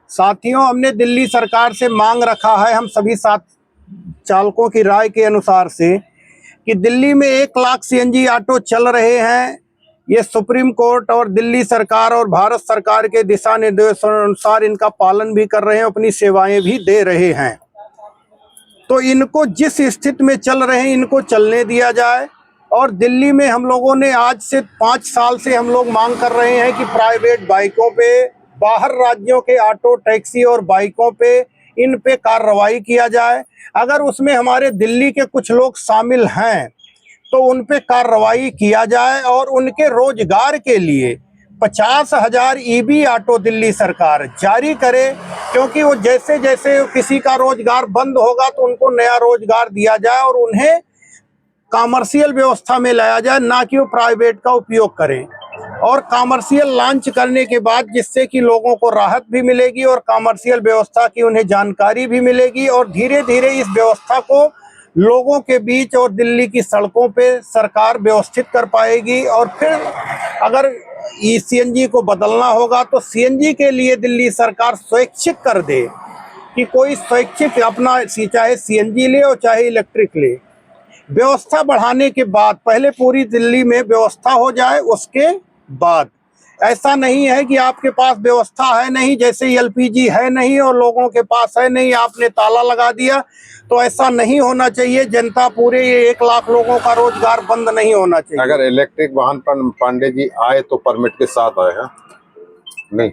साथियों, हमने दिल्ली सरकार से मांग रखा है, हम सभी साथ चालकों की राय के अनुसार से, कि दिल्ली में 1 लाख सीएनजी ऑटो चल रहे हैं। ये सुप्रीम कोर्ट और दिल्ली सरकार और भारत सरकार के दिशा निर्देशों अनुसार इनका पालन भी कर रहे हैं, अपनी सेवाएं भी दे रहे हैं। तो इनको जिस स्थिति में चल रहे हैं इनको चलने दिया जाए। और दिल्ली में हम लोगों ने आज से 5 साल से हम लोग मांग कर रहे हैं कि प्राइवेट बाइकों पे, बाहर राज्यों के ऑटो, टैक्सी और बाइकों पे, इन पे कार्रवाई किया जाए। अगर उसमें हमारे दिल्ली के कुछ लोग शामिल हैं तो उन पे कार्रवाई किया जाए और उनके रोजगार के लिए 50,000 ईबी ऑटो दिल्ली सरकार जारी करे, क्योंकि वो जैसे जैसे किसी का रोजगार बंद होगा तो उनको नया रोजगार दिया जाए और उन्हें कॉमर्शियल व्यवस्था में लाया जाए, ना कि वो प्राइवेट का उपयोग करें। और कॉमर्शियल लॉन्च करने के बाद जिससे कि लोगों को राहत भी मिलेगी और कॉमर्शियल व्यवस्था की उन्हें जानकारी भी मिलेगी और धीरे धीरे इस व्यवस्था को लोगों के बीच और दिल्ली की सड़कों पे सरकार व्यवस्थित कर पाएगी। और फिर अगर सीएनजी को बदलना होगा तो सीएनजी के लिए दिल्ली सरकार स्वैच्छिक कर दे कि कोई स्वैच्छिक अपना चाहे सीएनजी ले और चाहे इलेक्ट्रिक ले। व्यवस्था बढ़ाने के बाद पहले पूरी दिल्ली में व्यवस्था हो जाए, उसके बाद ऐसा नहीं है कि आपके पास व्यवस्था है नहीं, जैसे एलपीजी है नहीं और लोगों के पास है नहीं, आपने ताला लगा दिया। तो ऐसा नहीं होना चाहिए। जनता पूरे 1 लाख लोगों का रोजगार बंद नहीं होना चाहिए। अगर इलेक्ट्रिक वाहन पर पांडे जी आए तो परमिट के साथ आए हैं? नहीं,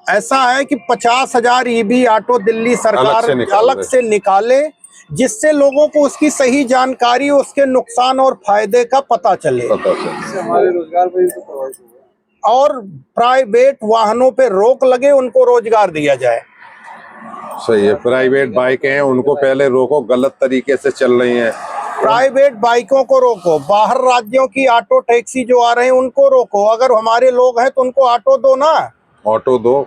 ऐसा है कि 50,000 ईबी ऑटो दिल्ली सरकार अलग से निकाले, जिससे लोगों को उसकी सही जानकारी, उसके नुकसान और फायदे का पता चले। हमारे रोजगार पर और प्राइवेट वाहनों पे रोक लगे, उनको रोजगार दिया जाए। सही है। प्राइवेट बाइकें हैं उनको पहले रोको, गलत तरीके से चल रही हैं। प्राइवेट बाइकों को रोको, बाहर राज्यों की ऑटो टैक्सी जो आ रहे हैं उनको रोको। अगर हमारे लोग हैं तो उनको ऑटो दो ना, ऑटो दो,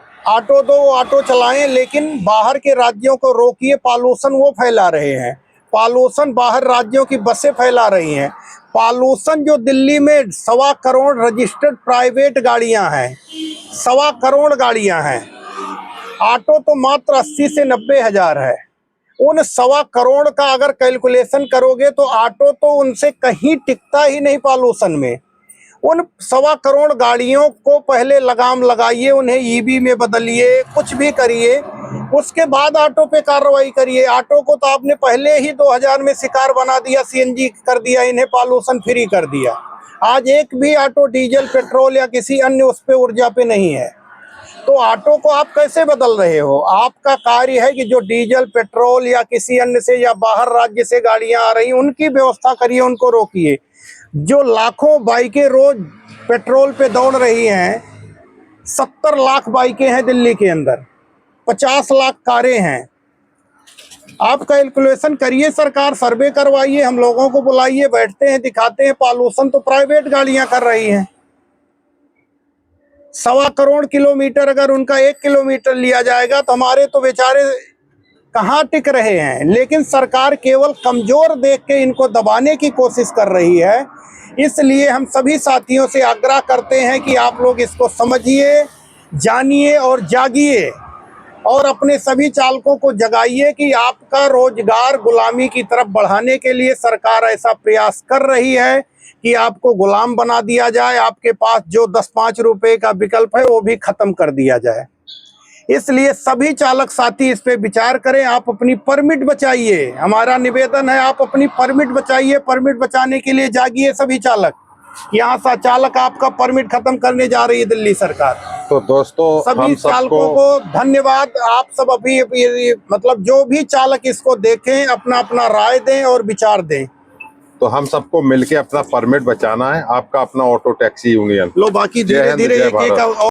वो ऑटो चलाएं, लेकिन बाहर के राज्यों को रोकिए। पॉल्यूशन वो फैला रहे हैं, पॉल्यूशन बाहर राज्यों की बसें फैला रही हैं। पॉल्यूशन जो दिल्ली में 1.25 करोड़ रजिस्टर्ड प्राइवेट गाड़ियां हैं, 1.25 करोड़ गाड़ियां हैं, ऑटो तो मात्र 80 से 90 हजार है। उन 1.25 करोड़ का अगर कैलकुलेशन करोगे तो ऑटो तो उनसे कहीं टिकता ही नहीं पॉल्यूशन में। उन 1.25 करोड़ गाड़ियों को पहले लगाम लगाइए, उन्हें ईबी में बदलिए, कुछ भी करिए, उसके बाद ऑटो पे कार्रवाई करिए। ऑटो को तो आपने पहले ही 2000 में शिकार बना दिया, सीएनजी कर दिया, इन्हें पॉल्यूशन फ्री कर दिया। आज एक भी ऑटो डीजल, पेट्रोल या किसी अन्य उस पे ऊर्जा पे नहीं है। तो ऑटो को आप कैसे बदल रहे हो? आपका कार्य है कि जो डीजल, पेट्रोल या किसी अन्य से या बाहर राज्य से गाड़ियां आ रही, उनकी व्यवस्था करिए, उनको रोकिए। जो लाखों बाइकें रोज पेट्रोल पे दौड़ रही हैं, 70 लाख बाइकें हैं दिल्ली के अंदर, 50 लाख कारें हैं। आप कैलकुलेशन करिए, सरकार सर्वे करवाइए, हम लोगों को बुलाइए, बैठते हैं, दिखाते हैं। पॉल्यूशन तो प्राइवेट गाड़ियां कर रही हैं। 1.25 करोड़ किलोमीटर अगर उनका 1 किलोमीटर लिया जाएगा तो हमारे तो बेचारे कहाँ टिक रहे हैं। लेकिन सरकार केवल कमजोर देख के इनको दबाने की कोशिश कर रही है। इसलिए हम सभी साथियों से आग्रह करते हैं कि आप लोग इसको समझिए, जानिए और जागिए और अपने सभी चालकों को जगाइए कि आपका रोजगार गुलामी की तरफ बढ़ाने के लिए सरकार ऐसा प्रयास कर रही है कि आपको गुलाम बना दिया जाए। आपके पास जो 10-5 रुपए का विकल्प है वो भी खत्म कर दिया जाए। इसलिए सभी चालक साथी इस पे विचार करें। आप अपनी परमिट बचाइए, हमारा निवेदन है, आप अपनी परमिट बचाइए। परमिट बचाने के लिए जागिए सभी चालक। यहाँ सा चालक आपका परमिट खत्म करने जा रही है दिल्ली सरकार। तो दोस्तों, सभी चालकों को धन्यवाद। आप सब अभी मतलब जो भी चालक इसको देखें, अपना अपना राय दें और विचार दें। तो हम सबको मिलके अपना परमिट बचाना है। आपका अपना ऑटो टैक्सी यूनियन। लो बाकी धीरे धीरे एक एक